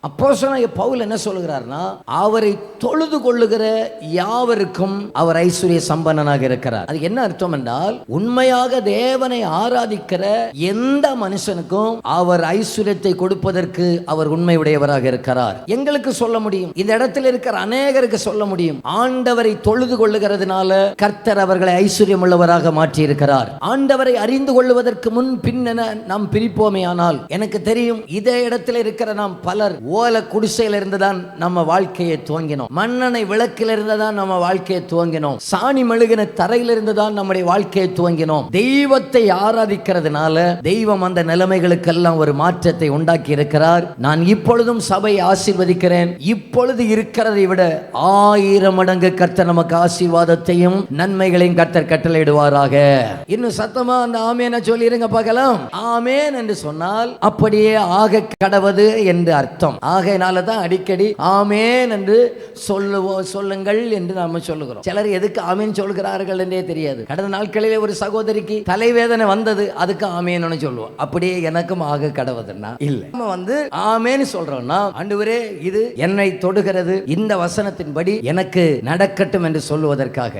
அப்போஸ்தலனாகிய பவுல் என்ன சொல்லுகிறார்னா, அவரை தொழுது கொள்ளுகிற யாவருக்கும் அவர் ஐஸ்வர்ய சம்பன்னனாக இருக்கிறார். அது என்ன அர்த்தம் என்றால், உண்மையாக தேவனை ஆராதிக்கிற எந்த மனுஷனுக்கும் அவர் ஐஸ்வர்யத்தை கொடுப்பதற்கு அவர் உண்மையுடையவராக இருக்கிறார். எங்களுக்கு சொல்ல முடியும், இந்த இடத்தில் இருக்கிற அநேகருக்கு சொல்ல முடியும், ஆண்டவரை தொழுது கொள்ளுகிறதுனால கர்த்தர் அவர்களை ஐஸ்வர்யம் உள்ளவராக மாற்றி இருக்கிறார். ஆண்டவரை அறிந்து கொள்வதற்கு முன் பின் நாம் பிரிப்போமே, ஆனால் எனக்கு தெரியும் இதே இடத்தில் இருக்கிற நாம் பலர் ஓல குடிசையில இருந்துதான் நம்ம வாழ்க்கையை துவங்கினோம். மண்ணெண்ணெய் விளக்கில இருந்துதான் நம்ம வாழ்க்கையை துவங்கினோம். சாணி மெழுகின தரையில இருந்துதான் நம்முடைய வாழ்க்கையை துவங்கினோம். தெய்வத்தை ஆராதிக்கிறதுனால தெய்வம் அந்த நிலைமைகளுக்கெல்லாம் ஒரு மாற்றத்தை உண்டாக்கி இருக்கிறார். நான் இப்பொழுதும் சபை ஆசீர்வதிக்கிறேன். இப்பொழுது இருக்கிறதை விட 1000 மடங்கு கர்த்தர் நமக்கு ஆசீர்வாதத்தையும் நன்மைகளையும் கர்த்தர் கட்டளையிடுவாராக. இன்னும் சத்தமா அந்த ஆமேன சொல்லிருங்க பார்க்கலாம். ஆமேன் என்று சொன்னால் அப்படியே ஆக கடவது என்று அர்த்தம். ஆகையினால தான் அடிக்கடி ஆமேன் என்று சொல்லுங்கள் என்று நாம சொல்லுகிறோம். சிலர் எதுக்கு ஆமேன் சொல்கிறார்கள் என்றே தெரியாது. கடந்த நாட்களிலே ஒரு சகோதரிக்கு தலைவேதனை வந்தது, அதுக்கு ஆமேன்னு சொல்லுவோம். அப்படியே எனக்கும் ஆக கடவுதுன்னா இல்ல, நம்ம ஆமேன்னு சொல்றோம்னா, ஆண்டவரே இது என்னை தொடுகிறது, இந்த வசனத்தின்படி எனக்கு நடக்கட்டும் என்று சொல்லுவதற்காக.